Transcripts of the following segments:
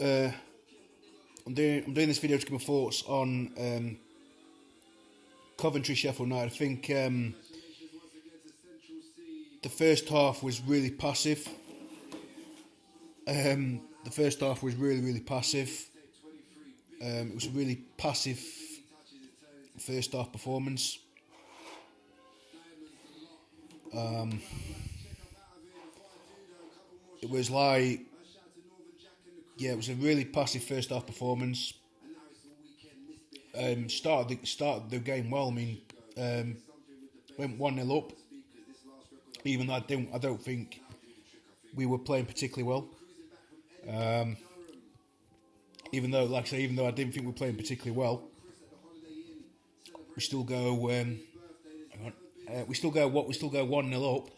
I'm doing this video to give my thoughts on Coventry Sheffield United. I think the first half was really passive. The first half was really passive. It was a really passive first half performance. It was like, it was a really passive first half performance. Started the game well. I mean, went 1-0 up. Even though I don't think we were playing particularly well. Even though I didn't think we were playing particularly well, we still go. We still go 1-0 up.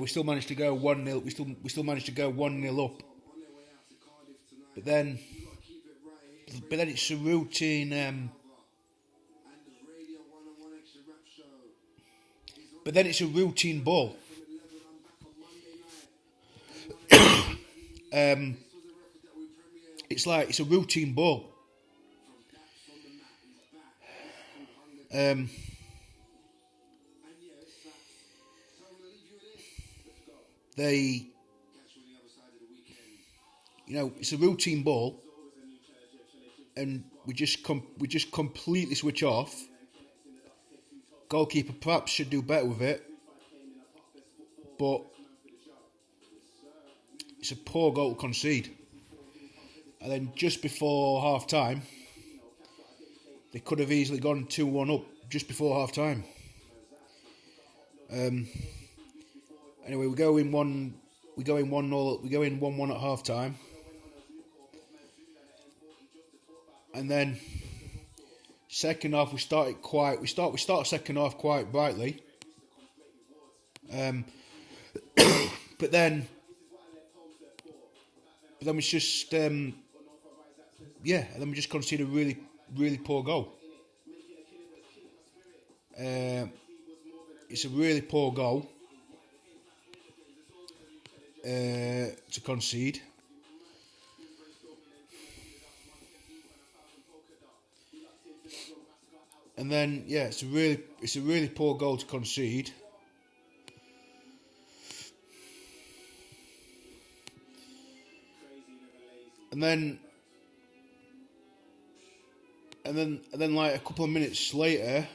We still managed to go 1-0. We still managed to go 1-0 up. But then it's a routine. But then it's a routine ball. It's a routine ball. It's a routine ball, and we just completely switch off. Goalkeeper perhaps should do better with it, but it's a poor goal to concede. And then just before half time, they could have easily gone 2-1 up just before half time. Anyway, we go in 1-0. We go in 1-1 at half time, and then second half we start second half quite brightly. But then we just and then we just concede a really poor goal. It's a really poor goal to concede. And then it's a really poor goal to concede. And then like a couple of minutes later,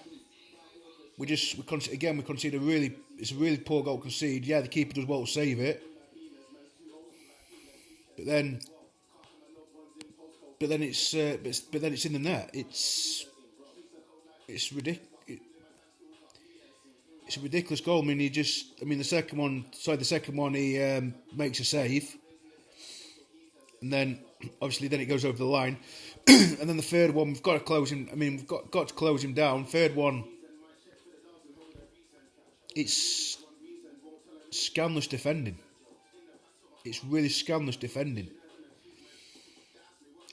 we concede a really poor goal to concede. Yeah, the keeper does well to save it, but then it's in the net. It's ridiculous. It's a ridiculous goal. I mean, the second one he makes a save, and then obviously it goes over the line, and then the third one we've got to close him. I mean, we've got to close him down. Third one, it's scandalous defending. It's really scandalous defending.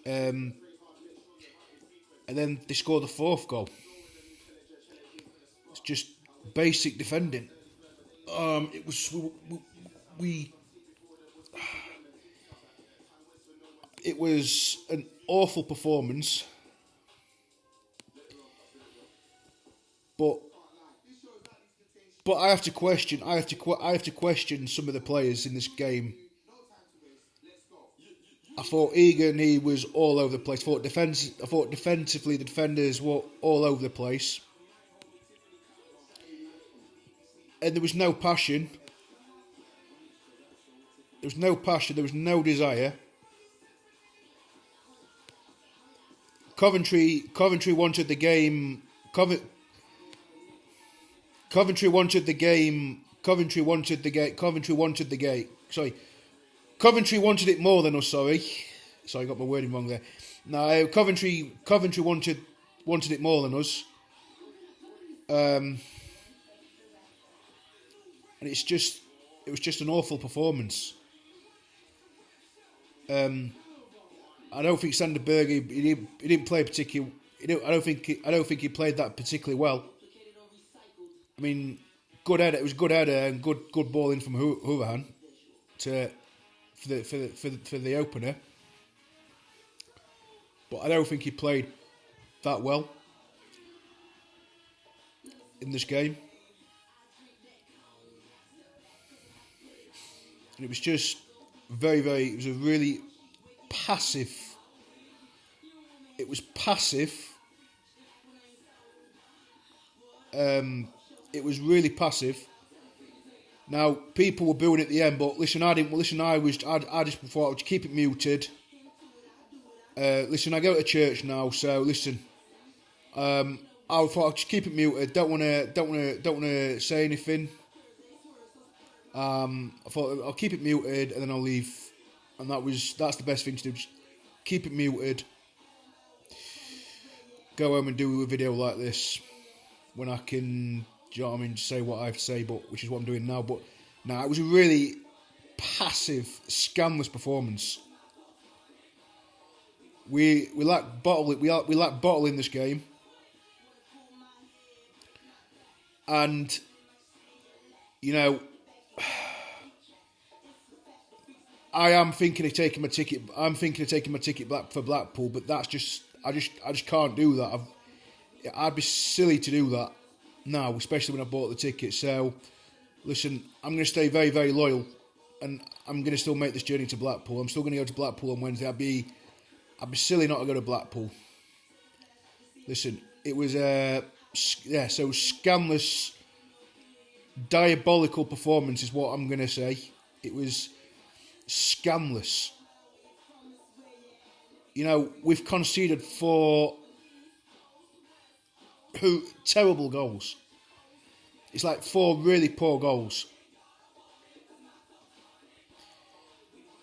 And then they score the fourth goal. It's just basic defending. It was It was an awful performance, but I have to question some of the players in this game. I thought Egan, he was all over the place. I thought defensively the defenders were all over the place, and there was no passion. There was no passion. There was no desire. Coventry wanted the game. Coventry wanted the game. Coventry wanted it more than us. Sorry, I got my wording wrong there. No, Coventry wanted it more than us. And it was just an awful performance. I don't think Sander Berge, he didn't play particularly. I don't think he played that particularly well. I mean, good header. It was good header and good ball in from Hurahan to for the opener, but I don't think he played that well in this game. And it was just it was a really passive. It was passive. It was really passive. Now, people were booing at the end, but listen, I didn't. Listen, I just thought I would keep it muted. Listen, I go to church now, so listen. I thought I'd just keep it muted. Don't wanna say anything. I thought I'll keep it muted and then I'll leave, and that's the best thing to do. Just keep it muted. Go home and do a video like this when I can, do you know what I mean, say what I have to say, but which is what I'm doing now. But no, it was a really passive, scandalous performance. We lack bottle. We lack bottle in this game, and you know, I am thinking of taking my ticket. I'm thinking of taking my ticket back for Blackpool, but that's just I just can't do that. I'd be silly to do that now, especially when I bought the ticket. So, listen, I'm going to stay very, very loyal, and I'm going to still make this journey to Blackpool. I'm still going to go to Blackpool on Wednesday. I'd be silly not to go to Blackpool. Listen, it was so scandalous, diabolical performance is what I'm going to say. It was scandalous. You know, we've conceded 4 terrible goals. It's like 4 really poor goals,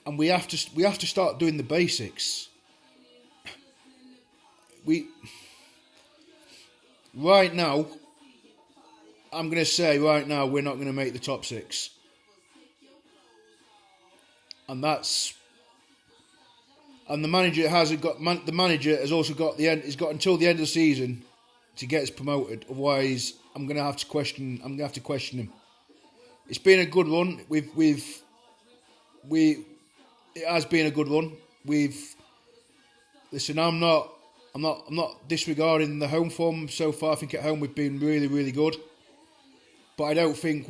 and we have to start doing the basics. Right now, I'm going to say right now we're not going to make the top 6, and the manager hasn't got. The manager has also got the end. He's got until the end of the season to get us promoted. Otherwise, I'm going to have to question him. It's been a good run. It has been a good run. Listen. I'm not disregarding the home form so far. I think at home we've been really, really good, but I don't think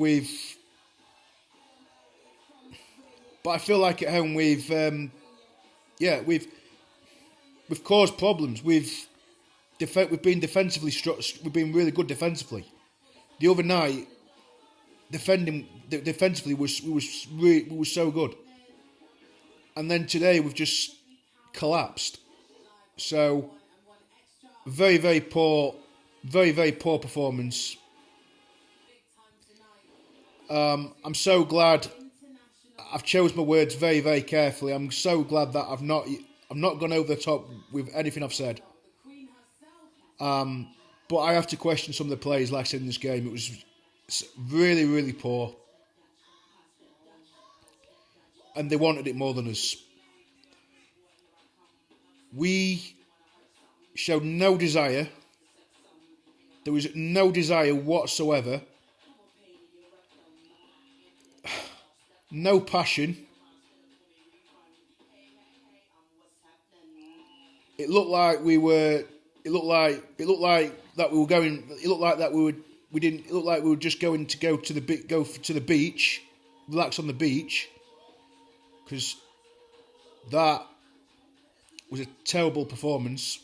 But I feel like at home we've caused problems. We've been defensively. We've been really good defensively. The other night, defensively we were so good, and then today we've just collapsed. So very, very poor performance. I'm so glad. I've chose my words very, very carefully. I'm so glad that I've not gone over the top with anything I've said. But I have to question some of the plays, like I said in this game. It was really, really poor, and they wanted it more than us. We showed no desire. There was no desire whatsoever. No passion. It looked like that we were just going to go to the beach, relax on the beach, because that was a terrible performance.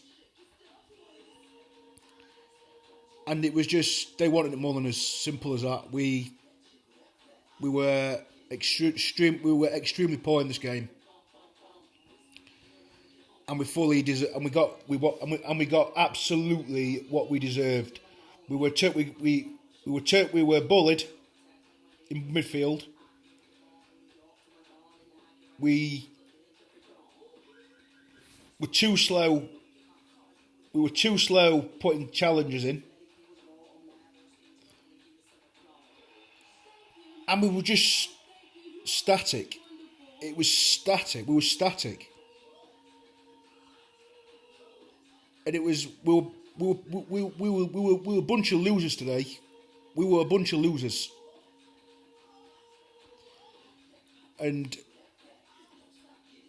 And it was just, they wanted it more than as simple as that. We were extremely poor in this game, and we got absolutely what we deserved. We were bullied in midfield. We were too slow. We were too slow putting challenges in. And we were just static. It was static. We were static. And it was we were a bunch of losers today. We were a bunch of losers. And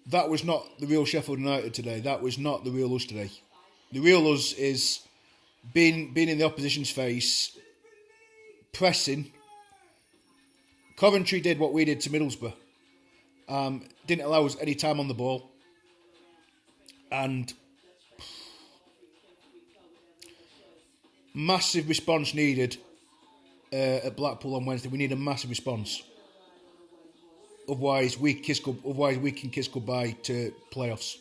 that was not the real Sheffield United today. That was not the real us today. The real us is being in the opposition's face, pressing. Coventry did what we did to Middlesbrough. Didn't allow us any time on the ball. And massive response needed at Blackpool on Wednesday. We need a massive response. Otherwise, we can kiss goodbye to playoffs.